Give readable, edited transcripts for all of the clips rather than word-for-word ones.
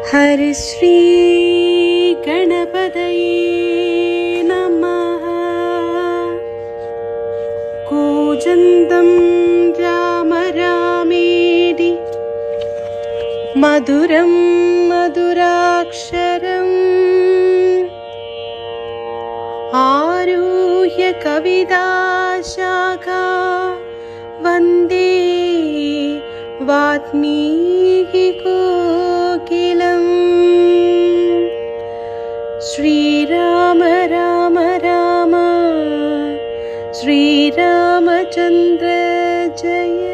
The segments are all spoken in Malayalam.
ഹരിശ്രീ ഗണപതയേ നമഃ. കൂജന്തം രാമ രാമേതി മധുരം മധുരാക്ഷരം ആരുഹ്യ കവിതാശാഖാ വന്ദേ വാത്മീകി കോകിലം. ശ്രീരാമ രാമ രാമ ശ്രീരാമചന്ദ്ര ജയ.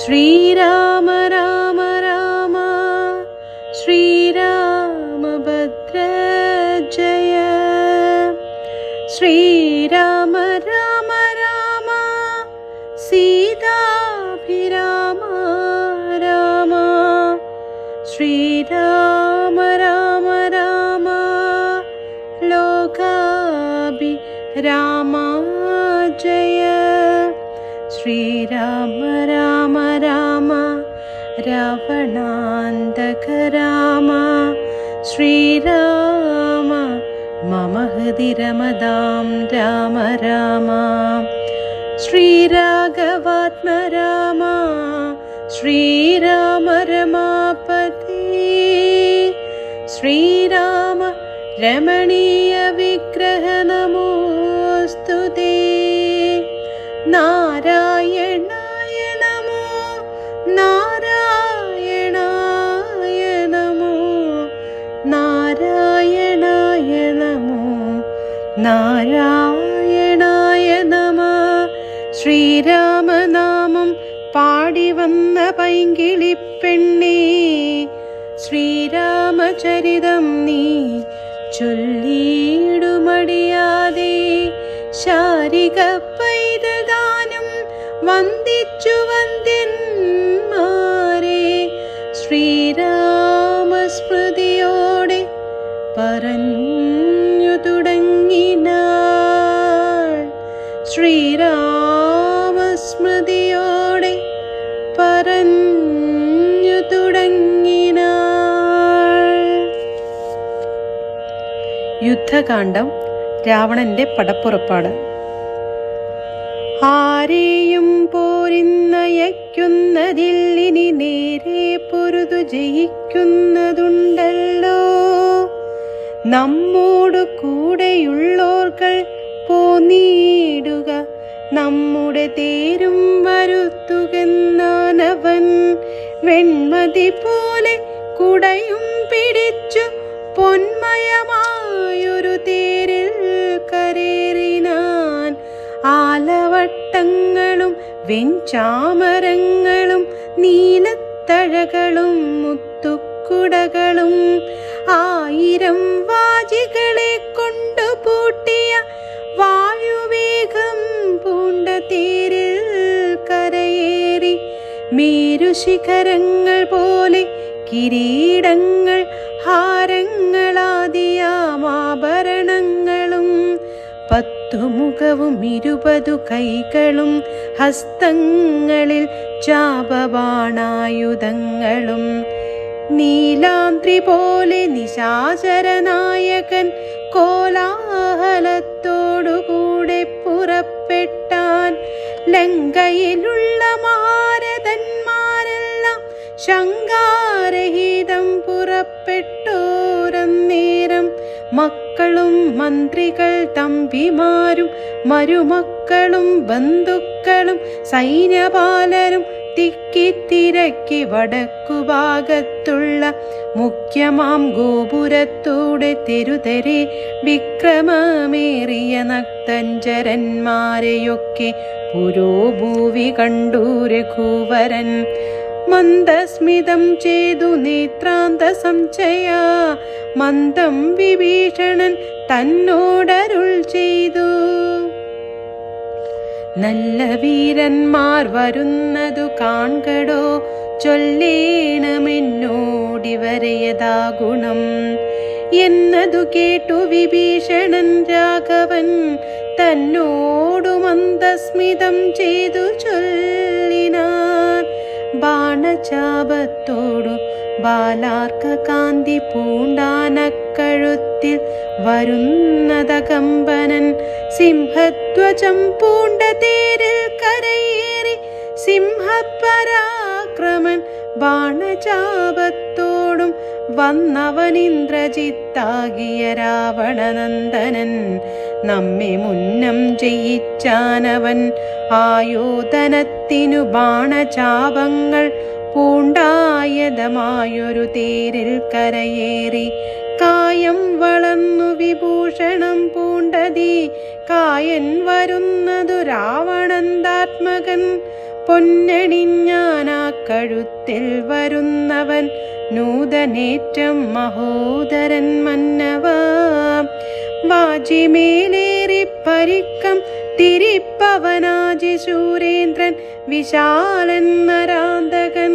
ശ്രീരാമ രാമ രാമ ശ്രീരാമഭദ്ര ജയ. ശ്രീരാമ രാമ രാമ സീതാഭിരാമ രാമ. ശ്രീരാമ രാമ രാമ ലോകാഭിരാമ ജയ. ശ്രീരാമ രാമ രാമ രാവണാന്തക രാമ. ശ്രീരാമ മമ ഹൃദി രമതാം രാമ രാമ. ശ്രീരാഘവാത്മ രാമ ശ്രീരാമ രമാപതി. ശ്രീരാമ രമണീയ വിഗ്രഹ നമോസ്തുതേ. നാരായണായ നമോ നാരായണായ നമോ നാരായണായ നമോ നാരായണായ നമഃ. ശ്രീരാമനാമം പാടി വന്ന പൈങ്കിളിപ്പെണ്ണേ, ശ്രീരാമചരിതം നീ ചൊല്ലിയിടുമടിയാതെ. ശാരിക പൈതദാനം വന്ദിച്ചു വന്ദ്യന്മാരെ, ശ്രീരാമസ്മൃതിയോടെ പറഞ്ഞു തുടങ്ങിനാൾ. ശ്രീരാമസ്മൃതിയോടെ പറഞ്ഞു തുടങ്ങിനാൾ. യുദ്ധകാന്ഡം. രാവണന്റെ പടപ്പുറപ്പാട്. ആരെയും പോരിന്നയക്കുന്നതില്ലിനി നേരെ പൊരുതു ജയിക്കുന്നതുണ്ടല്ലോ. നമ്മോടു കൂടെയുള്ളോർകൾ പോന്നിടുക, നമ്മുടെ തേരും വരുത്തുകെന്നാനവൻ. വെൺമതി പോലെ കുടയും പിടിച്ചു പൊന്മയമായൊരു തേരിൽ കരേറിനാൻ. ആലവട്ടങ്ങളും വെഞ്ചാമരങ്ങളും നീലത്തഴകളും മുത്തുക്കുടകളും 1000 വാജികളെ കൊണ്ടു പൂട്ടിയ വായുവേഗം പൂണ്ട തേരിൽ കരയേറി. മേരുശിഖരങ്ങൾ പോലെ കിരീടങ്ങൾ ഹാരങ്ങളാദിയാമാഭരണങ്ങളും 10 മുഖവും 20 കൈകളും ഹസ്തങ്ങളിൽ ചാപബാണായുധങ്ങളും. നീലാദ്രി പോലെ നിശാചരനായകൻ കോലാഹലത്തോടുകൂടെ പുറപ്പെട്ടാൻ. ലങ്കയിലുള്ള മഹാരഥന്മാരെല്ലാം ശങ്കാരഹിതം പുറപ്പെട്ടോരന്നേരം. മക്കളും മന്ത്രികൾ തമ്പിമാരും മരുമക്കളും ബന്ധുക്കളും സൈന്യപാലരും തിക്കിത്തിരക്കി വടക്കുഭാഗത്തുള്ള മുഖ്യമാം ഗോപുരത്തൂടെ തെരുതെരെ വിക്രമമേറിയ നക്തഞ്ചരന്മാരെയൊക്കെ പുരോഭൂവി കണ്ടു രഘുവരൻ. മന്ദസ്മിതം ചെയ്തു നേത്രാന്ത സംശയ മന്ദം വിഭീഷണൻ തന്നോടരുൾ ചെയ്തു. നല്ല വീരന്മാർ വരുന്നതു കാൺകടോ, ചൊല്ലേണമെന്നോടിവരെയതാ ഗുണം എന്നതു കേട്ടു വിഭീഷണൻ രാഘവൻ തന്നോടു മന്ദസ്മിതം ചെയ്തു ചൊല്ലിനാൻ. ബാണചാപത്തോടു ബാലാർക്ക കാന്തി പൂണ്ടാനക്കഴുത്തിൽ വരുന്നതകമ്പനൻ സിംഹധ്വജം പൂണ്ട തേരിൽ കരയേറി സിംഹപരാക്രമൻ ബാണചാപത്തോടും വന്നവനിന്ദ്രജിത്താകിയ രാവണനന്ദനൻ നമ്മെ മുന്നം ജയിച്ചാനവൻ ആയോധനത്തിനു ബാണചാപങ്ങൾ പൂണ്ടായതമായൊരു തേരിൽ കരയേറി കായം വളർന്നു വിഭൂഷണം പൂണ്ടതി കായൻ വരുന്നതു രാവണന്താത്മകൻ പൊന്നണിഞ്ഞാനാ കഴുത്തിൽ വരുന്നവൻ നൂതനേറ്റം മഹോദരൻ മന്നവ വാജിമേലേറി പരിക്കം തിരിപ്പവനാജി ശൂരേന്ദ്രൻ വിശാലൻ നരാന്തകൻ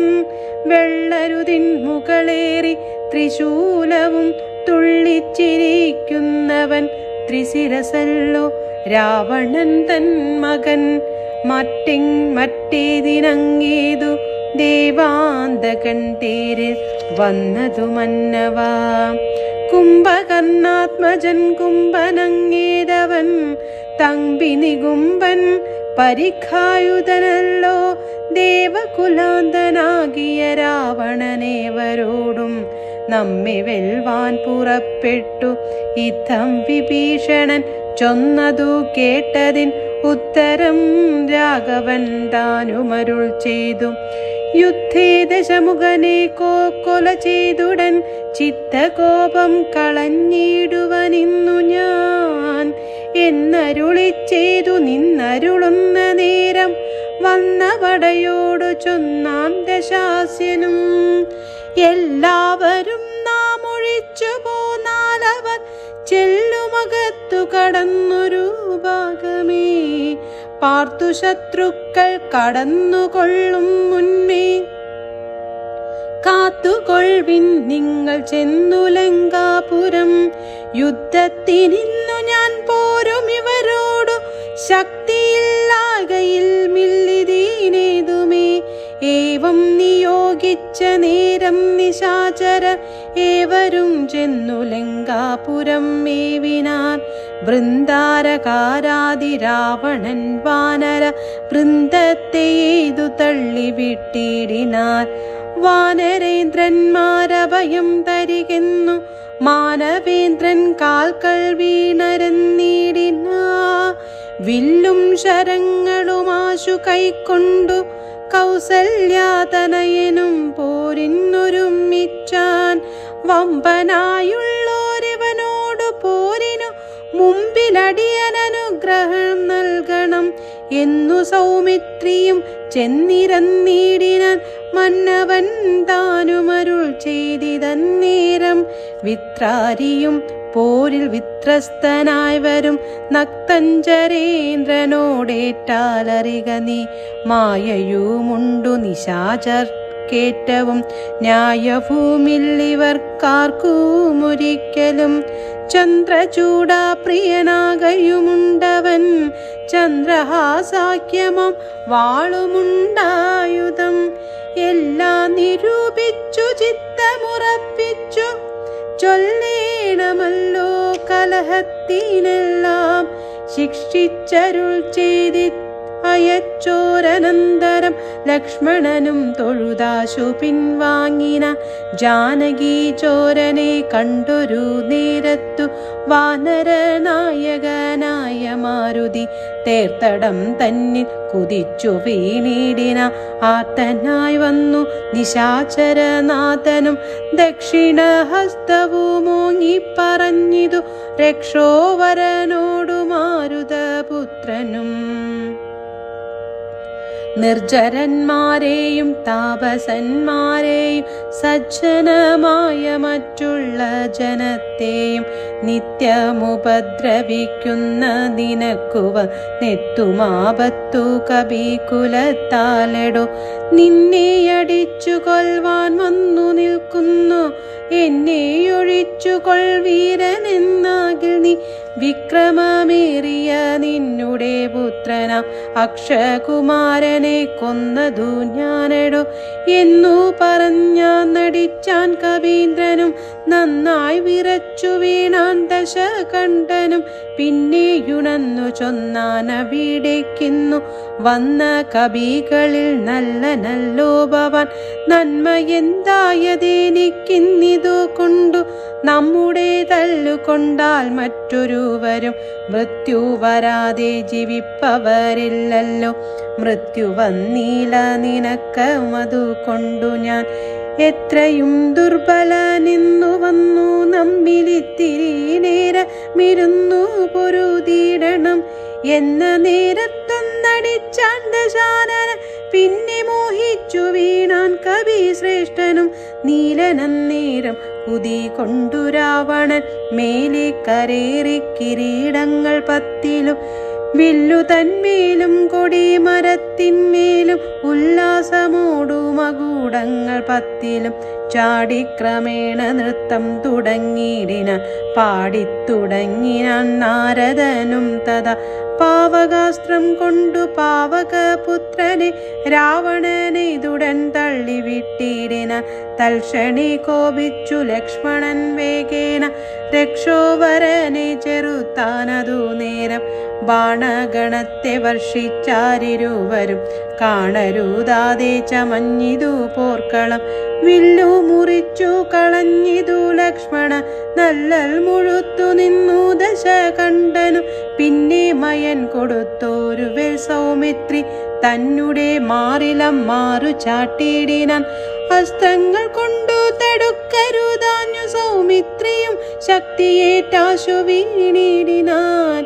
വെള്ളരുതിൻ മുകളേറി ത്രിശൂലവും തുള്ളിച്ചിരിക്കുന്നവൻ ത്രിശിരസല്ലോ രാവണൻ തൻ മകൻ മറ്റേതിനങ്ങേതു ദേവാന്തകൻ തേരിൽ വന്നതു മന്നവ കുംഭകർണാത്മജൻ കുംഭനങ്ങേതവൻ തമ്പിനികുംബൻ പരിഖായുധനല്ലോ ദേവകുലാന്തനാകിയ രാവണനേവരോടും നമ്മെ വെൽവാൻ പുറപ്പെട്ടു ഇത്തം വിഭീഷണൻ ചൊന്നതു കേട്ടതിൻ ഉത്തരം രാഘവൻ താനുമരുൾ ചെയ്തു യുദ്ധേ ദശമുഖനെ കൊല ചെയ്തുടൻ ചിത്തകോപം കളഞ്ഞിടുവനിന്നു ഞാൻ എന്നരുളി ചെയ്തു നിന്നരുളുന്ന നേരം വന്ന പടയോടു ചൊന്നാൻ ദശാസ്യനും എല്ലാവരും നാം ഒഴിച്ചു പോന്നാലവർ ചെല്ലുമകത്തു കടന്നൊരു ഭാഗമേ പാർത്തു ശത്രുക്കൾ കടന്നുകൊള്ളും മുൻമേ കാത്തുകൊൾവിൻ നിങ്ങൾ ചെന്നു ലങ്കാപുരം യുദ്ധത്തിനിന്നു ഞാൻ പോരും ഇവരോടു ശക്തിയില്ലാകയിൽ മില്ലിതീനേതുമേ ഏവം നിയോഗിച്ച നേരം നിശാചര ഏവരും ചെന്നു ലങ്കാപുരം മേവിനാർ വൃന്ദാരകാരാതി രാവണൻ വാനര വൃന്ദത്തെ ഏതു തള്ളിവിട്ടിടിനാർ വാനരേന്ദ്രന്മാരഭയം തരികെന്നു മാനവേന്ദ്രൻ കാൽക്കൽ വീണരന്നീടിനാ വില്ലും ശരങ്ങളുമാശു കൈക്കൊണ്ടു കൗസല്യാതനയനും പോരിന്നൊരുമിച്ചാൻ വമ്പനായുള്ളോരിവനോടു പോരിനു മുമ്പിലടിയനനുഗ്രഹം നൽകണം എന്നു സൗമിത്രിയും ചെന്നിരന്നീടിനാൻ മന്നവൻ താനുമരുൾ ചെയ്തിതന്നേരം വിത്രാരിയും പോരിൽ വിത്രസ്തനായി വരും നക്തഞ്ചരേന്ദ്രനോടേറ്റാലറിക നീ മായയുമുണ്ടു നിശാചർക്കേറ്റവും ന്യായവുമില്ലിവർക്കാർക്കുമൊരിക്കലും ചന്ദ്രചൂടാ പ്രിയനാകയുമുണ്ടവൻ ചന്ദ്രഹാസാഖ്യമം വാളുമുണ്ടായുധം എല്ലാം നിരൂപിച്ചു ചിത്തമുറപ്പിച്ചു ചൊല്ലേണമല്ലോ കലഹത്തിനെല്ലാം ശിക്ഷിച്ചരുൾ ചെയ്തി അയച്ചോരനന്തരം ലക്ഷ്മണനും തൊഴുതാശു പിൻവാങ്ങിന ജാനകി ചോരനെ കണ്ടൊരു നേരത്തു വാനരനായകനായ മാരുതി തേർത്തടം തന്നിൽ കുതിച്ചു വീണിടിന ആർത്തനായി വന്നു നിശാചരനാഥനും ദക്ഷിണഹസ്തവുമോങ്ങി പറഞ്ഞിതു രക്ഷോവരനോടു മാരുതപുത്രനും നിർജരന്മാരെയും താപസന്മാരെയും സജ്ജനമായ മറ്റുള്ള ജനത്തെയും നിത്യമുപദ്രവിക്കുന്ന നിനക്കുവ നെത്തുമാപത്തു കബീകുലത്താലെടോ നിന്നെ അടിച്ചു കൊൽവാൻ വന്നു നിൽക്കുന്നു എന്നെയൊഴിച്ചുകൊൾ വീരനെന്നാകിൽ നീ വിക്രമമേറിയ നിന്നുടെ പുത്രനാം അക്ഷകുമാരനെ കൊന്നതു ഞാനെടോ എന്നു പറഞ്ഞാൻ നടിച്ചാൻ കവീന്ദ്രനും. നന്നായി വിറച്ചു വീണാൻ ദശകണ്ഠനും. പിന്നെയുണർന്നു ചൊന്നാൻ അവിടേക്കിന്നു വന്ന കവികളിൽ നല്ല നല്ലോ ഭവാൻ. നന്മ എന്തായതെനിക്കിന്നിതു കൊണ്ടു നമ്മുടെ തല്ലുകൊണ്ടാൽ മറ്റൊരുവരും മൃത്യു വരാതെ ജീവിപ്പവരില്ലല്ലോ. മൃത്യു വന്നീല നിനക്കമതു കൊണ്ടു ഞാൻ എത്രയും ദുർബലനെന്നു വന്നു. നമ്മിലിത്തിരി നേരമിരുന്നു പൊരുതിടണം എന്ന നേരത്തൊന്നടിച്ചാൻ ദശാനന. പിന്നെ മോഹിച്ചു വീണാൻ കവി ശ്രേഷ്ഠനും. നീലനന്നേരം കുതി കൊണ്ടു രാവണൻ മേലെ കരേറി കിരീടങ്ങൾ 10 വില്ലു തന്മേലും കൊടിമരത്തിന്മേലും ഉല്ലാസമോടു മകുടങ്ങൾ 10 ചാടിക്രമേണ നൃത്തം തുടങ്ങിയിടിനാൻ. പാടിത്തുടങ്ങിനാൻ നാരദനും തഥാ പാവകാസ്ത്രം കൊണ്ടു പാവകപുത്രനെ രാവണനെതുടൻ തള്ളിവിട്ടിടിനാൻ. തൽക്ഷണേ കോപിച്ചു ലക്ഷ്മണൻ വേഗേന രക്ഷോവരനെ ചെറുത്താനതു നേരം. ബാണഗണത്തെ വർഷിച്ചാരിരുവരും കാണരുതാതെ ചമഞ്ഞിതു പോർക്കളം. വില്ലു മുറിച്ചു കളഞ്ഞിതു ലക്ഷ്മണ നല്ലൽ മുഴുത്തു നിന്നു ദശകണ്ഠനും. പിന്നെ മയൻ കൊടുത്തോരു വേൽ സൗമിത്രി തന്നെ മാറിലം മാറു ചാട്ടിയിടിനാൻ. അസ്ത്രങ്ങൾ കൊണ്ടു തടുക്കരുതാഞ്ഞു സൗമിത്രിയും ശക്തിയേറ്റാശു വീണിടിനാൻ.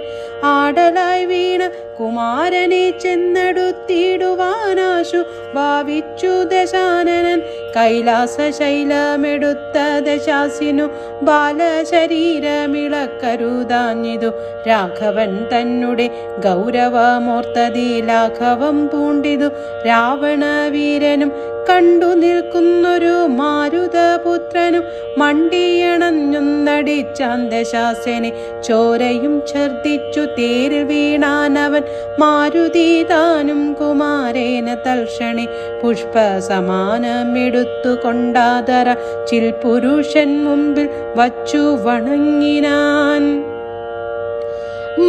ആടലായി വീണ കുമാരനെ ചെന്നെടുത്തിടുവാനാശു ഭാവിച്ചു ദശാനനൻ. കൈലാസ ശൈലമെടുത്ത ദശാസിനു ബാലശരീരമിളക്കരുതാഞ്ഞിതു. രാഘവൻ തന്നെ ഗൗരവമോർത്തതി ലാഘവം പൂണ്ടിതു. രാവണവീരനും കണ്ടു നിൽക്കുന്നൊരു മാരുതപുത്രനും മണ്ടിയണഞ്ഞൊന്നടിച്ചാൻ ദശാസനെ. ചോരയും ഛർദിച്ചു തേരിൽ വീണാനവൻ. മാരുതി താനും കുമാരേന തൽക്ഷണേ പുഷ്പസമാനമെടുത്തു കൊണ്ടാതര ചിൽപുരുഷൻ മുമ്പിൽ വച്ചു വണങ്ങിനാൻ.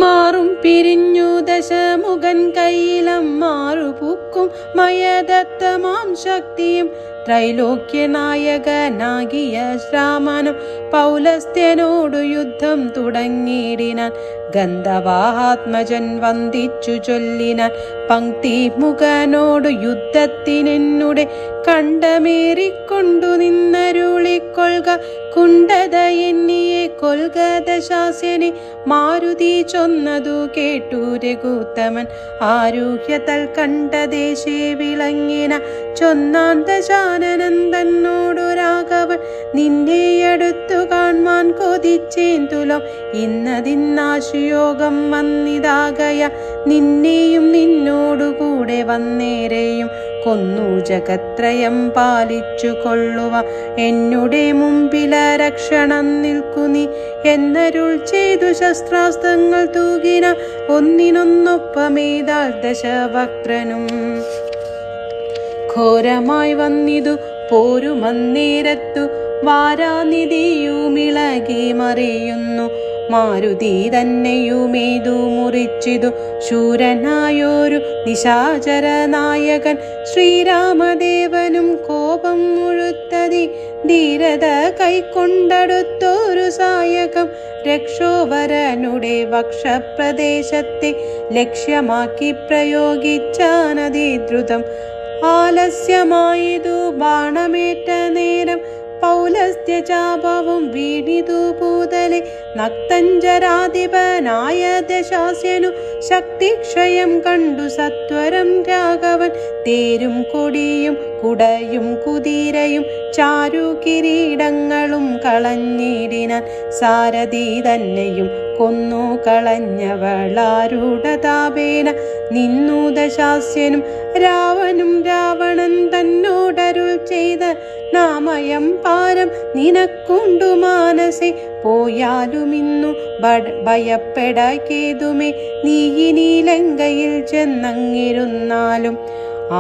മാറും പിരിഞ്ഞു ദശമുഖൻ കൈയിലം മാറുപൂക്കും മയദത്തമാം ശക്തിയും. ത്രൈലോക്യനായകനാകിയ ശ്രാമനും പൗലസ്ത്യനോടു യുദ്ധം തുടങ്ങിയിടിനാൻ. ഗന്ധവാത്മജൻ വന്ദിച്ചു ചൊല്ലിനാൻ. പങ്ക്തി മുഖനോടു യുദ്ധത്തിനെന്നുടെ കണ്ടമേറിക്കൊണ്ടു നിന്നരുളിക്കൊള്ളുക. കുണ്ടത എന്നിയെ കൊൽക ദശാസ്യനെ. മാരുതി ചൊന്നതു കേട്ടു രഘുത്തമൻ ആരുഹ്യ തൽക്കണ്ഠദേശേ വിളങ്ങിന. ചൊന്നാൻ ദശാനനൻ തന്നോടു രാഘവൻ നിന്നെ അടുത്തു കാൺമാൻ കൊതിച്ചേൻ തുലം. ഇന്നതിന്നാശുയോഗം വന്നിതാകയ നിന്നെയും നിന്നോടുകൂടെ വന്നേരെയും കൊന്നു ജഗത്രയം പാലിച്ചു കൊള്ളുക. എന്നുടെ മുമ്പില രക്ഷണം നിൽക്കു നീ എന്നരുൾ ചെയ്തു ശസ്ത്രാസ്ത്രങ്ങൾ തൂകിന. ഒന്നിനൊന്നൊപ്പമേതാൽ ദശവക്ത്രനും ഘോരമായി വന്നിതു പോരുമന്നേരത്തു. വാരാനിധിയുമിളകി മറിയുന്നു. മാരുതി തന്നെയുമേതു മുറിച്ചിതു ശൂരനായൊരു നിശാചര നായകൻ. ശ്രീരാമദേവനും കോപം മുഴുത്തതി ധീരത കൈക്കൊണ്ടടുത്തൊരു സായകം. രക്ഷോവരനുടെ വക്ഷപ്രദേശത്തെ ലക്ഷ്യമാക്കി പ്രയോഗിച്ചാനതിദ്രുതം. ആലസ്യമായതു ബാണമേറ്റ നേരം പൗലസ്ത്യ ചാപവും വീണിതു ഭൂതലെ. നക്തഞ്ചരാധിപനായ ദശാസ്യനു ശക്തിക്ഷയം കണ്ടു സത്വരം രാഘവൻ തേരും കൊടിയും കുടയും കുതിരയും ചാരു കിരീടങ്ങളും കളഞ്ഞിടിനാൻ. സാരഥി തന്നെയും കൊന്നു കളഞ്ഞവളാരൂഢതാപേന നിന്നു ദശാസ്യനും രാവണൻ തന്നോടരുൾ ചെയ്ത നാമയം പാരം നിനക്കുണ്ടു മാനസേ. പോയാലുമിന്നു ഭയപ്പെടാക്കേതുമേ നീ ഇനി ലങ്കയിൽ ചെന്നങ്ങിരുന്നാലും.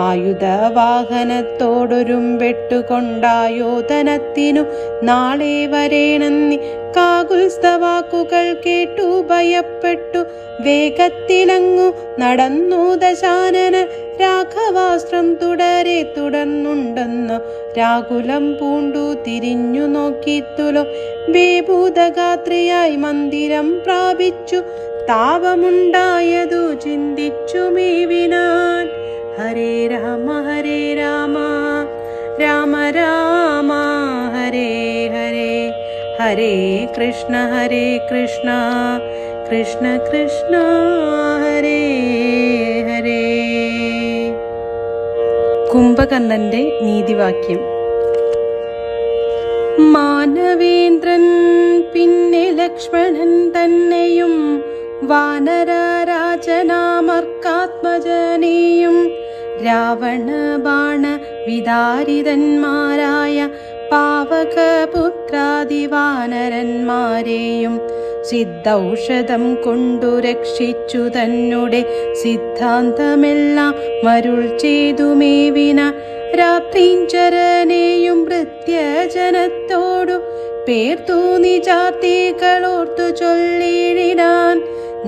ആയുധവാഹനത്തോടൊരുമ്പെട്ടുകൊണ്ടായോധനത്തിനു നാളെ വരേണെന്നി കാകുൽസ്ഥവാക്കുകൾ കേട്ടു ഭയപ്പെട്ടു വേഗത്തിലങ്ങു നടന്നു ദശാനന. രാഘവാസ്ത്രം തുടർന്നുണ്ടെന്നു രാകുലം പൂണ്ടു തിരിഞ്ഞു നോക്കിത്തുലോ. വേഭൂതഗാത്രിയായി മന്ദിരം പ്രാപിച്ചു താപമുണ്ടായതു ചിന്തിച്ചു മേവിനാൻ. ഹരേ രാമ രാമ രാമ ഹരേ ഹരേ, ഹരേ കൃഷ്ണ കൃഷ്ണ കൃഷ്ണ ഹരേ ഹരേ. കുംഭകർണന്റെ നീതിവാക്യം. മാനവേന്ദ്രൻ പിന്നെ ലക്ഷ്മണൻ തന്നെയും വാനരരാജനാമർക്കാത്മജനെയും രാവണ ബാണ വിദാരിതന്മാരായ പാവകപുത്രാദിവാനരന്മാരെയും സിദ്ധൌഷധം കൊണ്ടു രക്ഷിച്ചു തന്നെ സിദ്ധാന്തമെല്ലാം മരുൾ ചെയ്തു മേവിന. രാത്രിഞ്ചരനെയും ഭൃത്യജനത്തോടു പേർത്തു നിജാതികളോർത്തു ചൊല്ലിടിനാൻ.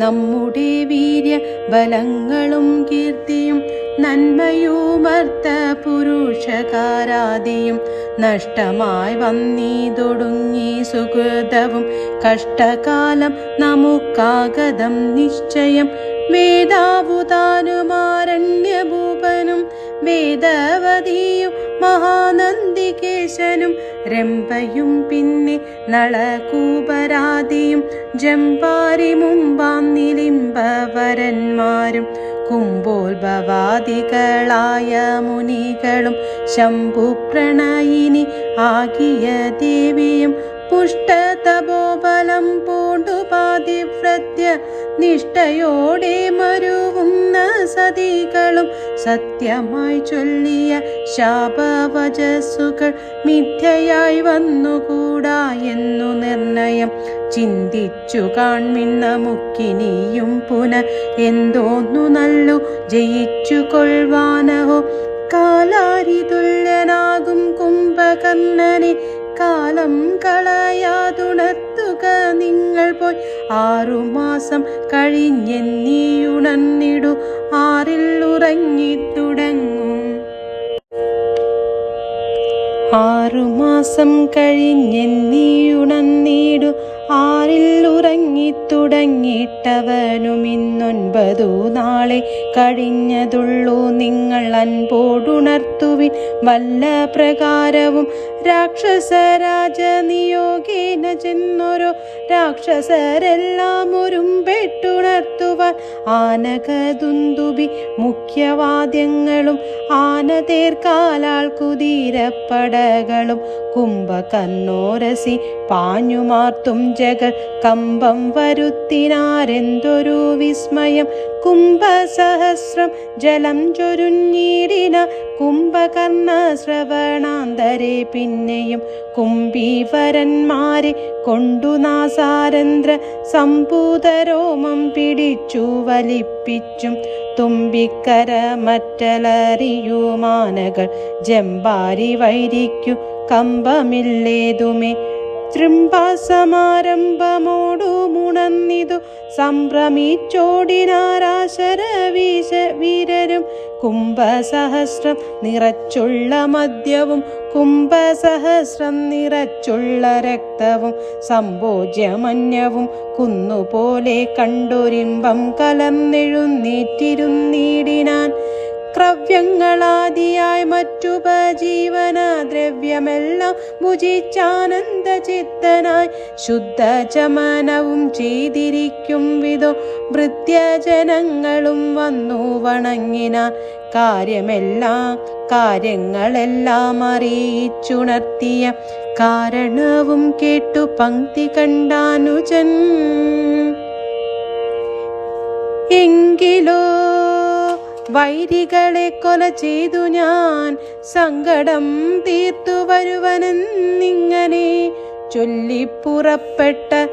നമ്മുടെ വീര്യ ബലങ്ങളും കീർത്തിയും നന്മയുമർത്ത പുരുഷകാരാദിയും നഷ്ടമായി വന്നീതൊടുങ്ങി സുഹൃതവും കഷ്ടകാലം നമുക്കാഗതം നിശ്ചയം. വേദാവുതാനുമാരണ്യഭൂപനും വേദവതിയും മഹാനന്ദികേശനും രംഭയും പിന്നെ നളകൂപരാദിയും ജംബാരി മുമ്പാം നിലിംബവരന്മാരും കുംഭോത്ഭവാദികളായ മുനികളും ശംഭുപ്രണയിനി ആകിയ ദേവിയും പുഷ്ടതപോബലം പൂണ്ടു പാതിവ്രത്യ നിഷ്ഠയോടെ മരുവുന്ന സതികളും സത്യമായി ചൊല്ലിയ ശാപവചസ്സുകൾ മിഥ്യയായി വന്നുകൂടാ എന്നു നിർണയം ചിന്തിച്ചു കാൺമിൻ നമുക്കിനിയും പുനഃ എന്തോന്നു നല്ലു ജയിച്ചു കൊള്ളുവാനഹോ. കാലാരി തുല്യനാകും കുംഭകർണനെ കാലം കളയാതുണർത്തുക നിങ്ങൾ പോയി. 6 മാസം കഴിഞ്ഞെന്നീയുണർന്നിടു 6ൽ ഉറങ്ങിത്തുടങ്ങും. 6 മാസം കഴിഞ്ഞെന്നീയുണർന്നിടു 6ൽ ഉറങ്ങിത്തുടങ്ങിയിട്ടവനും 9 നാളെ കഴിഞ്ഞതുള്ളൂ. നിങ്ങൾ അൻപോടുണർത്തുവിൻ വല്ല പ്രകാരവും. രാക്ഷസരാജ നിയോഗേന ചെന്നൊരു രാക്ഷസരെല്ലാം ഒരുമ്പെട്ടുണർത്തുവാൻ ആനകദുന്ദുബി മുഖ്യവാദ്യങ്ങളും ആനതേർക്കാലാൾ കുതിരപ്പടകളും കുംഭകർണോരസി പാഞ്ഞുമാർത്തും ജഗൽ കമ്പം വരുത്തിനാരെന്തൊരു വിസ്മയം. കുംഭസഹസ്രം ജലം ചൊരിഞ്ഞിടിന കുംഭകർണ ശ്രവണാന്തരെ. പിന്നെയും കുംഭീവരന്മാരെ കൊണ്ടു നാസാരന്ധ്ര സംഭൂതരോമം പിടിച്ചു വലിപ്പിച്ചും തുമ്പിക്കര മറ്റലറിയുമാനകൾ ജംബാരി വൈരിക്കു കമ്പമില്ലേതുമേ. തൃംബാസമാരംഭമോടു മുണന്നിതു സംഭ്രമിച്ചോടിനാരാശരവീരരും. കുംഭസഹസ്രം നിറച്ചുള്ള മദ്യവും കുംഭസഹസ്രം നിറച്ചുള്ള രക്തവും സംഭോജ്യമന്യവും കുന്നുപോലെ കണ്ടൊരിമ്പം കലർന്നെഴുന്നേറ്റിരുന്നിടിനാൻ. ക്രവ്യങ്ങളാദിയായി മറ്റുപജീവന ദ്രവ്യമെല്ലാം ഭുജിച്ചാനന്ദചിത്തനായി ശുദ്ധചമനവും ചെയ്തിരിക്കും വിധോ ഭൃത്യജനങ്ങളും വന്നു വണങ്ങിനാൻ. കാര്യങ്ങളെല്ലാം അറിയിച്ചുണർത്തിയ കാരണവും കേട്ടു പങ്ക്തി കണ്ടാനുജൻ. എങ്കിലോ വൈരികളെ കൊല ചെയ്തു ഞാൻ സങ്കടം തീർത്തു വരുവനെന്നിങ്ങനെ ചൊല്ലിപ്പുറപ്പെട്ട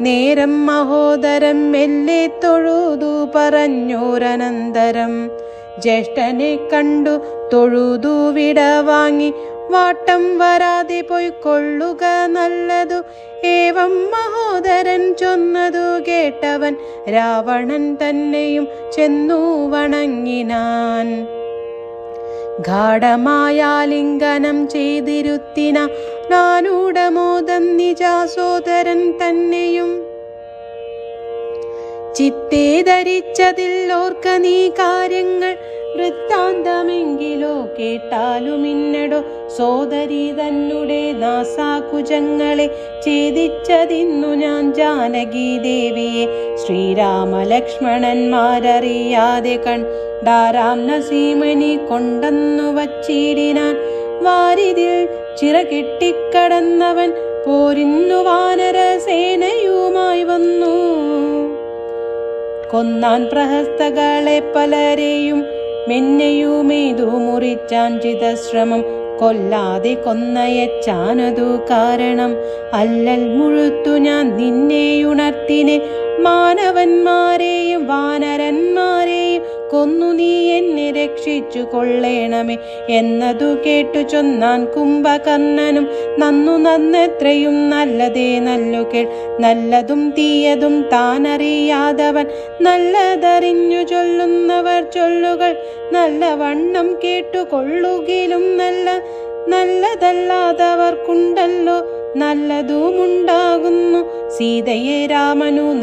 നേരം മഹോദരം മെല്ലെ തൊഴുതു പറഞ്ഞോരനന്തരം. ജ്യേഷ്ഠനെ കണ്ടു തൊഴുതു വിടവാങ്ങി വാട്ടം വരാതെ പൊയ്ക്കൊള്ളുക നല്ലതു. ഏവം മഹോദരൻ ചൊന്നതു കേട്ടവൻ രാവണൻ തന്നെയും ചെന്നു വണങ്ങിനാൻ. ഗാഢമായാലിംഗനം ചെയ്തിരുത്തിന നാനൂടമോദം നിജാസോദരൻ തന്നെയും. ചിത്തേ ധരിച്ചതിൽ ഓർക്ക നീ കാര്യങ്ങൾ വൃത്താന്തമെങ്കിലോ കേട്ടാലുമിന്നടോ. സോദരി തന്നെ നാസാകുജങ്ങളെ ഛേദിച്ചതിന്നു ഞാൻ ജാനകി ദേവിയെ ശ്രീരാമലക്ഷ്മണന്മാരറിയാതെ കണ്ടാരാം നസീമനി കൊണ്ടെന്നു വച്ചിടിനാൻ. വാരിതിൽ ചിറകെട്ടിക്കടന്നവൻ പോരിന്നു വാനരസേനയുമായി വന്നു. കൊന്നാൻ പ്രഹസ്തകളെ പലരെയും മെന്നയുമേതു മുറിച്ചാൻ ചിതശ്രമം. കൊല്ലാതെ കൊന്നയച്ചാനതു കാരണം അല്ലൽ മുഴുത്തു ഞാൻ നിന്നെയുണർത്തിനെ. മാനവന്മാരെയും വാനരന്മാരെയും കൊന്നു നീ എന്നെ രക്ഷിച്ചു കൊള്ളേണമേ എന്നതു കേട്ടു ചൊന്നാൻ കുംഭകർണനും. നന്നെത്രയും നല്ലതേ നല്ലു കേൾ. നല്ലതും തീയതും താനറിയാതവൻ നല്ലതറിഞ്ഞു ചൊല്ലുന്നവർ ചൊല്ലുകൾ നല്ലവണ്ണം കേട്ടുകൊള്ളുകിലും നല്ലതല്ലാതവർക്കുണ്ടല്ലോ നല്ലതുമുണ്ടാകുന്നു. സീതയെ രാമനു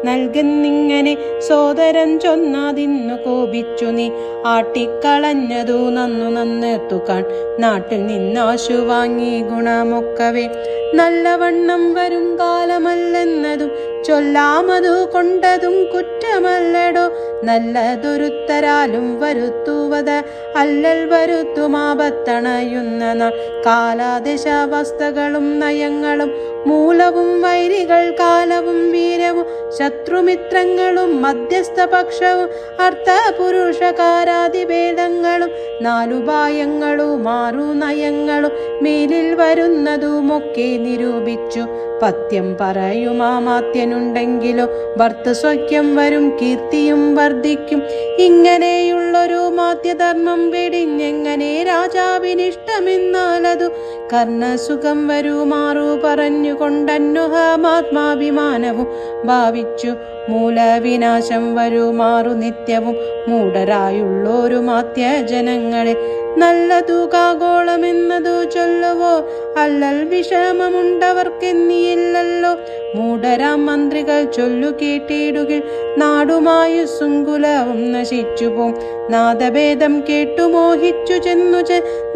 നൽകുന്നിങ്ങനെ സോദരൻ ചൊന്നാതിന്നു കോപിച്ചു നീ. ആട്ടിക്കളഞ്ഞതു നന്നേർത്തുകാൺ നാട്ടിൽ നിന്നാശു വാങ്ങി ഗുണമൊക്കവേ. നല്ലവണ്ണം വരും കാലമല്ലെന്നതും ചൊല്ലാമതു കൊണ്ടതും കുറ്റമല്ലടോ. നല്ലതൊരുത്തരാലും വരുത്തുവത് അല്ലൽ വരുത്തുമാപത്തണയുന്ന നാൾ. കാലാദേശാവസ്ഥകളും നയങ്ങളും മൂലവും വൈരികൾ കാലവും വീരവും ശത്രുമിത്രങ്ങളും മധ്യസ്ഥപക്ഷവും അർത്ഥപുരുഷകാരാദിഭേദങ്ങളും നാലുപായങ്ങളും ആറു നയങ്ങളും മേലിൽ വരുന്നതുമൊക്കെ നിരൂപിച്ചു. പഥ്യം പറയുമാമാത്യനുണ്ടെങ്കിലോ ഭർത്തൃസ്വക്യം വരും കീർത്തിയും വർദ്ധിക്കും. ഇങ്ങനെയുള്ളൊരു മാത്യധർമ്മം വെടിഞ്ഞെങ്ങനെ രാജാവിനിഷ്ടമെന്നാലതു കർണസുഖം വരുമാറു പറഞ്ഞുകൊണ്ടന്വഹമാത്മാഭിമാനവും ഭാവിച്ചു. മൂലവിനാശം വരുമാറു നിത്യവും മൂഢരായുള്ളൊരു മാത്യജനങ്ങളെ നല്ലതു കാഗോളമെന്നതു ചൊല്ലുവോ അല്ലൽ വിഷമമുണ്ടവർക്കെന്നിയില്ലല്ലോ. മൂഢരാം മന്ത്രികൾ ചൊല്ലു കേട്ടിടുകിൽ നാടുമായുസ്സും കുലവും നശിച്ചുപോം. നാദഭേദം കേട്ടു മോഹിച്ചു ചെന്നു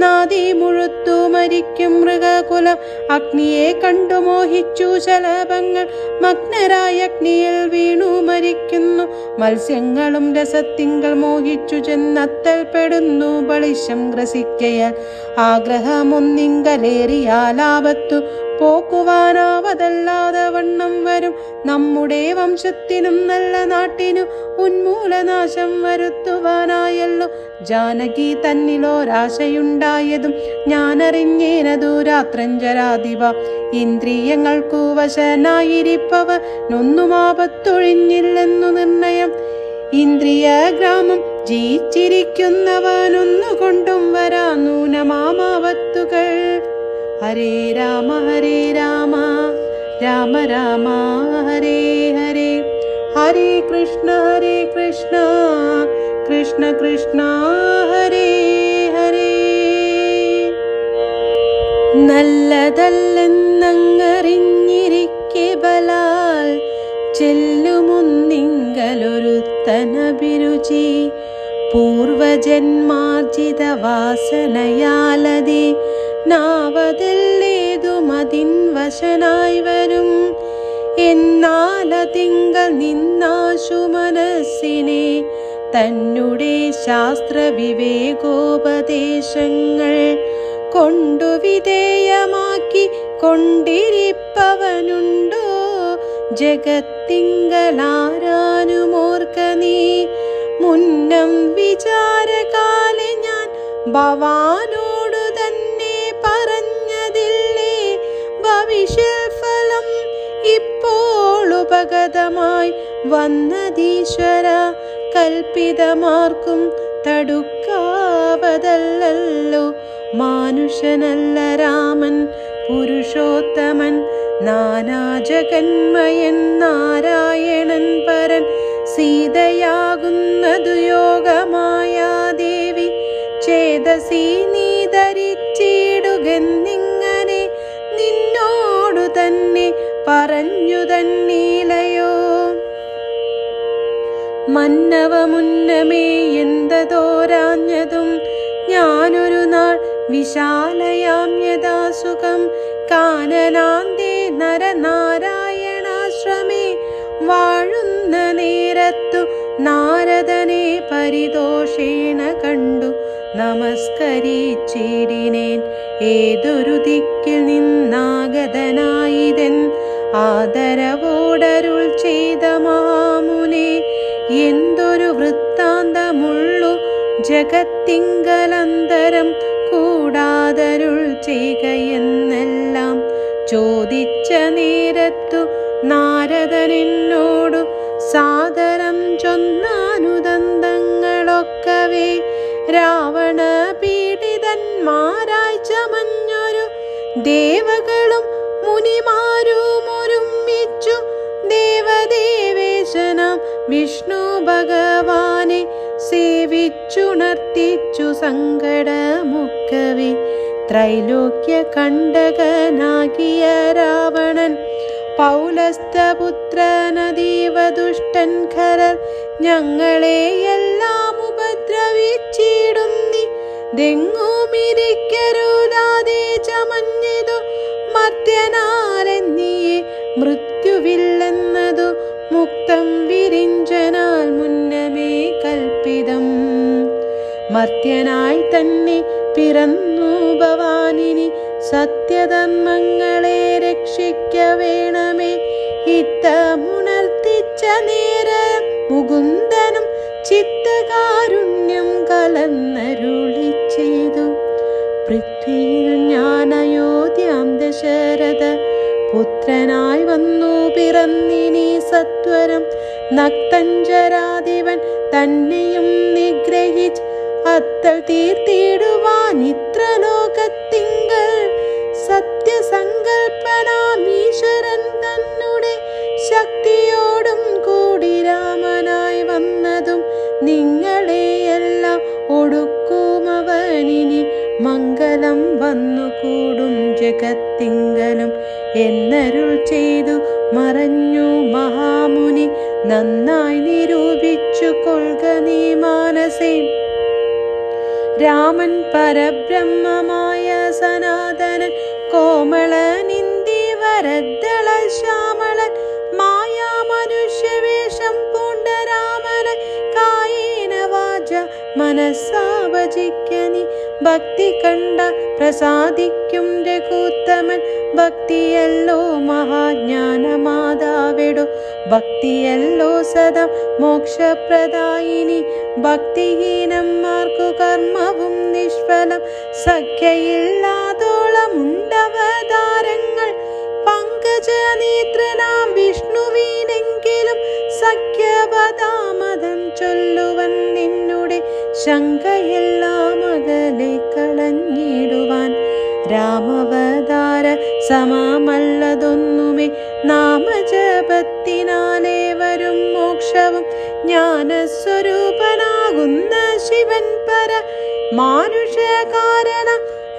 നാദി മുഴുത്തു മരിക്കും മൃഗകുലം. അഗ്നിയെ കണ്ടു മോഹിച്ചു ശലഭങ്ങൾ മഗ്നരായ അഗ്നിയിൽ വീണു മരിക്കുന്നു. മത്സ്യങ്ങളും രസത്തിങ്കൾ മോഹിച്ചു ചെന്നത്തൽ പെടുന്നു ബളിശം ഗ്രസിക്കയാൽ. ആഗ്രഹമൊന്നിങ്കലേറിയാലാപത്തു പോക്കുവാനാവതല്ലാതെ വണ്ണം വരും. നമ്മുടെ വംശത്തിനും നല്ല നാട്ടിനു ഉന്മൂലനാശം വരുത്തുവാനായല്ലോ ജാനകി തന്നിലൊരാശയുണ്ടായതും ഞാനറിഞ്ഞേനതു രാത്രഞ്ജരാധിപ. ഇന്ദ്രിയങ്ങൾക്കു വശനായിരിപ്പവർ നൊന്നുമാപത്തൊഴിഞ്ഞില്ലെന്നു നിർണയം. ഇന്ദ്രിയഗ്രാമം ജയിച്ചിരിക്കുന്നവനൊന്നുകൊണ്ടും വരാ നൂനമാമാവത്തുകൾ. ഹരേ രാമ രാമ രാമ ഹരേ ഹരേ. ഹരേ കൃഷ്ണ കൃഷ്ണ കൃഷ്ണ ഹരേ ഹരേ. നല്ലതല്ലെന്നങ്ങറിഞ്ഞിരിക്കെ ബലാൽ ചെല്ലുമുന്നിങ്കലൊരുത്തനഭിരുചി പൂർവജന്മാർജിത വാസനയാലതി നാവതില്ലേതുമതിൻ വശനായി വരും. എന്നാലതിങ്കൽ നിന്നാശു മനസ്സിനെ തന്നെ ശാസ്ത്രവിവേകോപദേശങ്ങൾ കൊണ്ടു വിധേയമാക്കി കൊണ്ടിരിപ്പവനുണ്ടോ? ജഗത്തിങ്കലാരാനുമോർക്ക നീ. മുന്നം വിചാരകാലെ ഞാൻ ഭവാനോടു തന്നെ പറഞ്ഞതില്ലേ? ഭവിഷ്യഫലം ഇപ്പോൾ ഉപഗതമായി വന്നതീശ്വര. കൽപ്പിതമാർക്കും തടുക്കാവതല്ലോ. മാനുഷനല്ല രാമൻ പുരുഷോത്തമൻ, നാനാജഗന്മയൻ നാരായണൻ പരൻ. സീതയാകുന്നതു യോഗമായാ ദേവി ചേതസി നീ ധരിച്ചിടുകെന്നിങ്ങനെ നിന്നോടു തന്നെ പറഞ്ഞു തന്നീലയോ? മന്നവ മുന്നമേ എന്തതോരാഞ്ഞതും ഞാനൊരു നാൾ വിശാലയാം യഥാസുഖം കാനനാന്തേ നരനാരായണാശ്രമേ വാഴുന്ന നേരത്തു നാരദനെ പരിതോഷേണ കണ്ടു നമസ്കരിച്ചിടിനേൻ. ഏതൊരു ദിക്കിൽ നിന്നാഗതനായിതൻ ആദരവോടരുൾ ചെയ്ത മഹാമുനെ. എന്തൊരു വൃത്താന്തമുള്ളു ജഗത്തിങ്കലന്തരം കൂടാതരുൾ ചെയ്യുകയെന്നെല്ലാം ചോദിച്ച നേരത്തു നാരദനെന്നോടു സാദരം ചൊന്നാനുദന്തങ്ങളൊക്കവേ. രാവണ പീഡിതന്മാരായി ചമഞ്ഞൊരു ദേവകളും മുനിമാരും ഒരുമിച്ചു ദേവദേവേശനാം വിഷ്ണു ഭഗവാനെ സേവിച്ചുണർത്തിച്ചു സങ്കടമുക്കവേ. ത്രൈലോക്യ കണ്ടകനാകിയ രാവണൻ പൗലസ്ത്യപുത്രനതീവ ദുഷ്ടൻ ഖരർ ഞങ്ങളെയെല്ലാം ഉപദ്രവിച്ചിടുന്നി. ദെങ്ങുമിരിക്കരുതാതെ ചമഞ്ഞതു മർത്യനാലെന്നിയെ മൃത്യുവില്ലെന്നതു മുക്തം വിരിഞ്ചനാൽ മുന്നമേ കൽപ്പിതം. മർത്യനായി തന്നെ പിറന്നു ഭവാനിനി സത്യധർമ്മങ്ങളെ രക്ഷിക്ക വേണമേ. ഇത്തമുണർത്തിച്ച നേരം മുകുന്ദനും ചിത്തകാരുണ്യം കലർന്നരുളി ചെയ്തു. പൃഥ്വിയിൽ ഞാൻ അയോധ്യാം ദശരഥ പുത്രനായി വന്നു പിറന്നിനി സത്വരം. നക്തഞ്ചരാധിപൻ തന്നെയും നിഗ്രഹിച്ച് അത്തൽ തീർത്തിടുവാൻ ഇത്ര ലോകത്തിങ്കൽ സത്യസങ്കൽപ്പനാമീശ്വരൻ തന്നെ ശക്തിയോടും കൂടി രാമനായി വന്നതും നിങ്ങളെയെല്ലാം ഒടുക്കുമവനിനി മംഗളം വന്നുകൂടും ജഗത്തിങ്കലും എന്നരുൾ ചെയ്തു മറഞ്ഞു മഹാമുനി. നന്നായി നിരൂപിച്ചു കൊൾക നീ മാനസേ. രാമൻ പരബ്രഹ്മമായ സനാതനൻ കോമളനിന്ദിവരദള ശ്യാമളൻ മായാ മനുഷ്യവേഷം പൂണ്ട രാമനെ കായേന വാച മനസ്സാ ഭജിക്കനി. ഭക്തി കണ്ട പ്രസാദിക്കും രഘുത്തമൻ ഭക്തിയല്ലോ മഹാജ്ഞാനമാതാവിടു. ഭക്തിയല്ലോ സദാ മോക്ഷപ്രദായിനി. ഭക്തിഹീനന്മാർക്കു കർമ്മവും നിഷ്ഫലം. സഖ്യയില്ലാതോളമുണ്ടവതാരങ്ങൾ പങ്കജനേത്രനാം വിഷ്ണുവിനെങ്കിലും സഖ്യപദാമതം ചൊല്ലുവൻ നിന്നുടെ ശങ്കയെല്ലാം അകലെ കളഞ്ഞിടുവാൻ. രാമവതാര സമമല്ലതൊന്നുമേ നാമജപത്തിനാലേ വരും മോക്ഷവും. ജ്ഞാനസ്വരൂപനാകുന്ന ശിവൻ പര മാനുഷകാരണ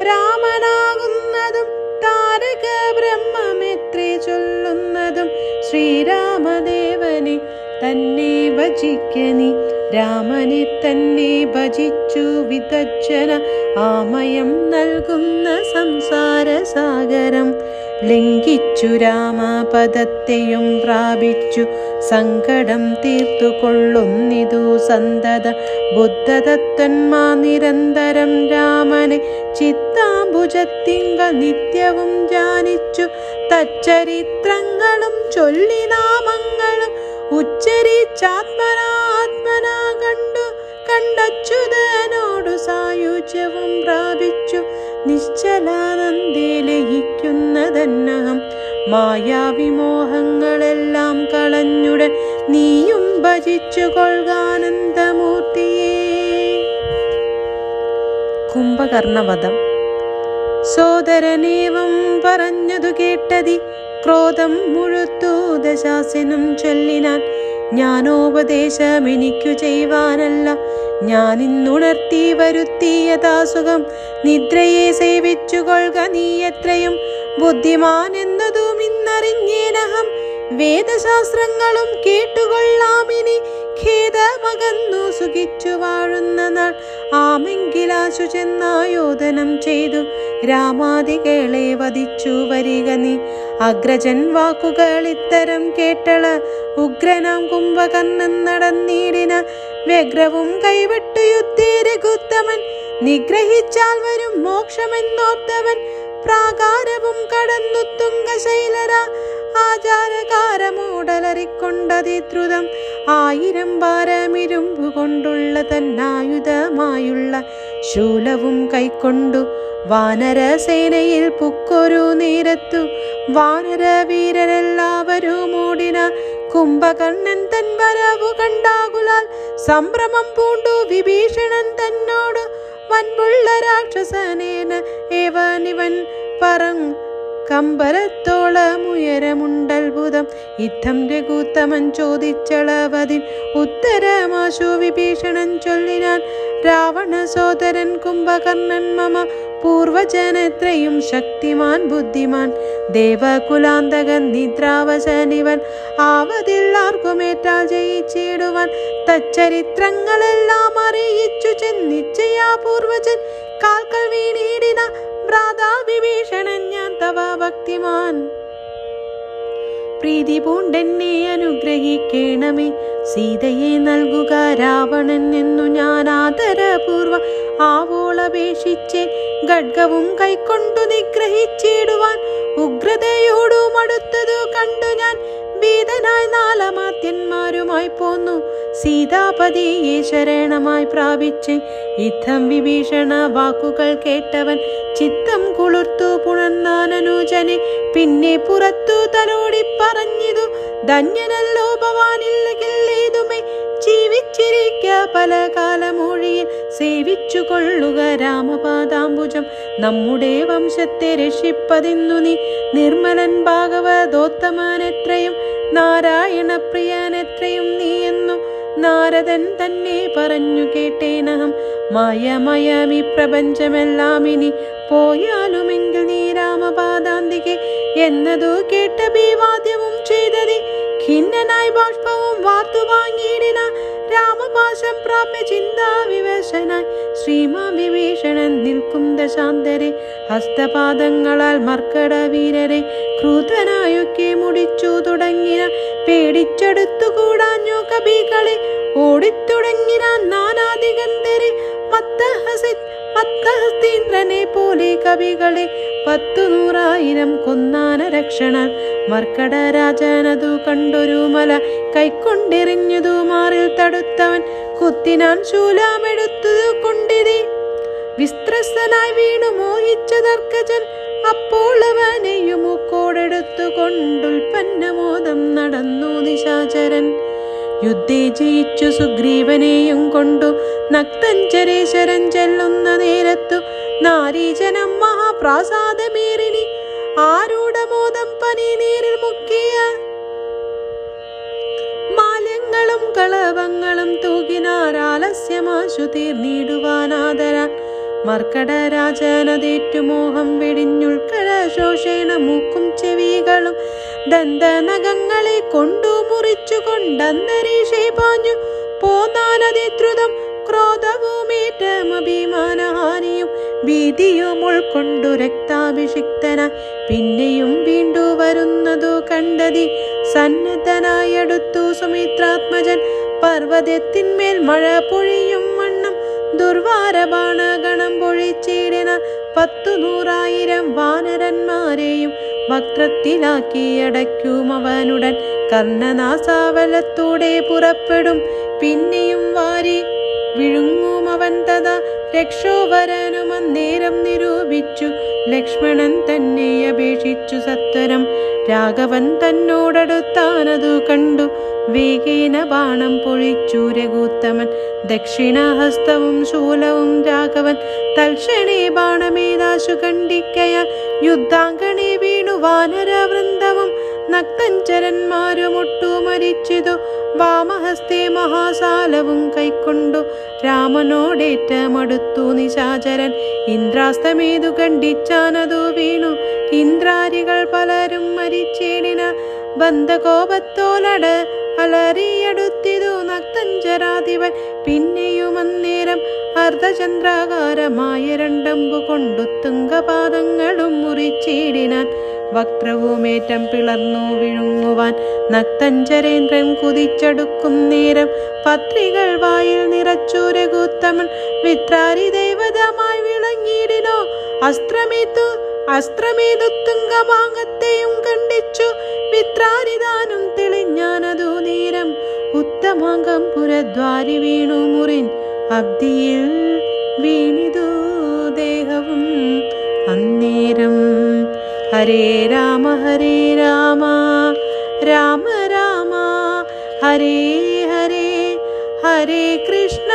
രാമനാകുന്നതും താരക ബ്രഹ്മമെത്രേ ചൊല്ലുന്നതും ശ്രീരാമദേവനെ തന്നെ ഭജിക്കനി. രാമനെ തന്നെ ഭജിച്ചു വിതജ്ജന ആമയം നൽകുന്ന സംസാര സാഗരം ലംഘിച്ചു രാമപദത്തെയും പ്രാപിച്ചു സങ്കടം തീർത്തുകൊള്ളുന്നിതു സന്തത ബുദ്ധതത്വന്മാ നിരന്തരം രാമനെ ചിത്താംബുജത്തിങ്കൽ നിത്യവും ധ്യാനിച്ചു തച്ചരിത്രങ്ങളും ചൊല്ലി നാമങ്ങളും ഉച്ചരിച്ചാത്മനാത്മനാ കണ്ടച്യുതനോടു സായുജ്യവും പ്രാപിച്ചു നിശ്ചലാനന്ദേ ലയിക്കുന്നതന്നഹം മായാവിമോഹങ്ങളെല്ലാം കളഞ്ഞുടൻ നീയും ഭജിച്ചു കൊൾകാനന്ദമൂർത്തിയേ. കുംഭകർണവധം. സോദരനേവം പറഞ്ഞതു കേട്ടതി ക്രോധം മുഴുത്തു ദശാസനും ചൊല്ലിനാൻ ജ്ഞാനോപദേശമെനിക്കു ചെയ്യുവാനല്ല ഞാനിന്നുണർത്തി വരുത്തിയതാസുഖം നിദ്രയെ സേവിച്ചു കൊൾക നീ എത്രയും ബുദ്ധിമാൻ എന്നതും ഇന്നറിഞ്ഞേനഹം വേദശാസ്ത്രങ്ങളും കേട്ടുകൊള്ളാമിനി ഖേദമകന്നു സുഖിച്ചു വാഴുന്ന നാൾ ആമെങ്കിലാശു ചെന്നായോധനം ചെയ്തു രാമാദികളെ വധിച്ചു വരിക നീ. അഗ്രജൻ വാക്കുകൾ ഇത്തരം കേട്ടള ഉഗ്രനാം കുംഭകർണൻ നടന്നീടിന വ്യഗ്രവും കൈവിട്ടു യുദ്ധേ രഘുത്തമൻ നിഗ്രഹിച്ചാൽ വരും മോക്ഷമെന്നോർത്തവൻ പ്രാകാരവും കടന്നു തുംഗശൈലര ആചാരകാരമോടലറിക്കൊണ്ടതിദ്രുതം 1000 ഭാരമിരുമ്പു കൊണ്ടുള്ള തന്നായുധമായുള്ള ശൂലവും കൈക്കൊണ്ടു വാനരസേനയിൽ പുക്കൊരു നേരത്തു വാനര വീരരെല്ലാവരും ഓടിന. കുംഭകർണൻ തൻ വരവു കണ്ടാകുലാൽ സംഭ്രമം പൂണ്ടു വിഭീഷണൻ തന്നോട് വൻപുള്ള രാക്ഷസനേന ഏവനിവൻ പറങ് കമ്പരത്തോളമുയരമുണ്ടത്ഭുതം യുദ്ധം രഘുത്തമൻ ചോദിച്ചളവതിൻ ഉത്തരമാശു വിഭീഷണൻ ചൊല്ലിനാൻ രാവണ സോദരൻ കുംഭകർണൻ മമ പൂർവജനെത്രയും ശക്തിമാൻ ബുദ്ധിമാൻ ദേവകുലാന്തകൻ നിദ്രാവശനിവൻ ആവതില്ലാർക്കുമേറ്റാൽ ജയിച്ചിടുവാൻ തച്ചരിത്രങ്ങളെല്ലാം അറിയിച്ചു ചെന്നിച്ചയാ പൂർവജൻ കാൽക്കൽ വീണീടിന ഭ്രാതാ വിഭീഷണൻ ഞാൻ തവ ഭക്തിമാൻ പ്രീതി പൂണ്ടെന്നെ അനുഗ്രഹിക്കേണമേ സീതയെ നൽകുക രാവണൻ എന്നു ഞാൻ ആദരപൂർവ ആവോളപേക്ഷിച്ചേ ഖഡ്ഗവും കൈക്കൊണ്ടു നിഗ്രഹിച്ചിടുവാൻ ഉഗ്രതയോടും അടുത്തതു കണ്ടു ഞാൻ ഭീതനായി നാലമാത്യന്മാരുമായി പോന്നു സീതാപതിയെ ശരണമായി പ്രാപിച്ച് യുദ്ധം വിഭീഷണ വാക്കുകൾ കേട്ടവൻ ചിത്തം കുളിർത്തു പുണർന്നാൻ അനുജനെ പിന്നെ പുറത്തു തലോടി പറഞ്ഞിതു ധന്യനല്ലോ ഭവാനില്ലെങ്കിലേതുമേ ജീവിച്ചിരിക്ക പല കാലമൊഴിയിൽ സേവിച്ചു കൊള്ളുക രാമപാദാംബുജം നമ്മുടെ വംശത്തെ രക്ഷിപ്പതിന്നു നീ നിർമ്മലൻ ഭാഗവതോത്തമനെത്രയും നാരായണ പ്രിയനെത്രയും നീ എന്നു നാരദൻ തന്നെ പറഞ്ഞു കേട്ടേനഹം മായമയമി പ്രപഞ്ചമെല്ലാം ഇനി പോയാലുമെങ്കിൽ നീ രാമപാദാന്തികെ എന്നതു കേട്ട ഭീവാദ്യവും ചെയ്തതി ഖിന്നനായി ബാഷ്പവും വാർത്തു വാങ്ങിയിടിന രാമപാശം പ്രാപ്യ ചിന്താവിവശനായി ശ്രീമാൻ വിഭീഷണൻ നിൽക്കും ദശാന്തരെ ഹസ്തപാദങ്ങളാൽ മർക്കട വീരരെ ക്രൂധനായൊക്കെ മുടിച്ചു തുടങ്ങിന പേടിച്ചെടുത്തു കൂടാഞ്ഞു കവികളെ ഓടിത്തുടങ്ങിന നാനാദിഗന്ധരെ മത്തഹസ്തീന്ദ്രനെ പോലെ കവികളെ 100,000 കൊന്നാന രക്ഷണൻ മർക്കടരാജനതു കണ്ടൊരു മല കൈക്കൊണ്ടെറിഞ്ഞതു മാറിൽ തടുത്തവൻ കുത്തിനാൻ ശൂലമെടുത്തതു കൊണ്ടിതി വിസ്ത്രസ്തനായി വീണു മോഹിച്ച ദർക്കജൻ അപ്പോൾ അവനെയും മൂക്കോടെടുത്തു കൊണ്ടുൽപ്പന്നമോദം നടന്നു നിശാചരൻ യുദ്ധേ ജയിച്ചു സുഗ്രീവനെയും കൊണ്ടു നക്തഞ്ചരേശ്വരൻ ചെല്ലുന്ന നേരത്തു നാരീജനം മഹാപ്രാസാദമേറിനി ആരൂഢമോദം പനി നീരിൽ മുക്കിയ മാല്യങ്ങളും കളവങ്ങളും തൂകിനാരാലസ്യമാശു തീർന്നിടുവാനാദരാൻ മർക്കടരാജനതേറ്റുമോഹം വെടിഞ്ഞുൾക്കട ശോഷേണ മൂക്കും ചെവികളും ദന്തനഖങ്ങളെ കൊണ്ടു മുറിച്ചു കൊണ്ടന്തരീക്ഷേ പാഞ്ഞു പോന്നാനതിദ്രുതം ക്രോധവുമേറ്റമഭിമാനഹാനിയും ഭീതിയും ഉൾക്കൊണ്ടു രക്താഭിഷിക്തനായി പിന്നെയും വീണ്ടു വരുന്നതു കണ്ടതി സന്നദ്ധനായടുത്തു സുമിത്രാത്മജൻ. പർവ്വതത്തിന്മേൽ മഴ പൊഴിയും വണ്ണം ദുർവാരബാണഗണം പൊഴിച്ചിടിനാൻ 100,000 വാനരന്മാരെയും വക്രത്തിലാക്കി അടയ്ക്കും അവനുടൻ. കർണനാസാവലത്തൂടെ പുറപ്പെടും പിന്നെയും വാരി വിഴുങ്ങുമവൻ തഥാ രക്ഷോവരനും അന്നേരം നിരൂപിച്ചു. ലക്ഷ്മണൻ തന്നെ അപേക്ഷിച്ചു സത്വരം. രാഘവൻ തന്നോടടുത്താനതു കണ്ടു വേഗേന ബാണം പൊഴിച്ചു രഘുത്തമൻ. ദക്ഷിണഹസ്തവും ശൂലവും രാഘവൻ തൽക്ഷണേ ബാണമേതാശു കണ്ടിക്കയാൽ യുദ്ധാങ്കണേ വീണു വാനരവൃന്ദവും നക്തഞ്ചരന്മാരുമൊട്ടു മരിച്ചിതു. വാമഹസ്തേ മഹാസാലവും കൈക്കൊണ്ടു രാമനോടേറ്റമടുത്തു നിശാചരൻ. ഇന്ദ്രാസ്തമേതു കണ്ടിച്ചാനതു വീണു ഇന്ദ്രാരികൾ പലരും മരിച്ചേടിന. ബന്ധകോപത്തോലട് അലറിയടുത്തിതു നക്തഞ്ചരാധിപൻ. പിന്നെയും അന്നേരം അർദ്ധചന്ദ്രാകാരമായ 2 അമ്പു കൊണ്ടു തുംഗപാദങ്ങളും മുറിച്ചിടിനാൻ. വക്രവുമേറ്റം പിളർന്നു വിഴുങ്ങുവാൻ നക്തഞ്ചരേന്ദ്രൻ കുതിച്ചടുക്കും നേരം പത്രികൾ വായിൽ നിറച്ചു രഘുത്തമൻ. വിത്രാരി ദേവതമായി വിളങ്ങിയിടിനോ അസ്ത്രമേതു തുംഗമാങ്ങത്തെയും കണ്ടിച്ചു. വിത്രാരിദാനം തെളിഞ്ഞാനതു നേരം ഉത്തമാംഗം പുരദ്വാരി വീണു മുറിൻ അബ്ദിയിൽ വീണിതു ദേഹവും അന്നേരം. ഹരേ രാമ രാമ രാമ ഹരേ ഹരേ, ഹരേ കൃഷ്ണ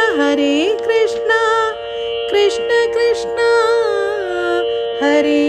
കൃഷ്ണ കൃഷ്ണ ഹരേ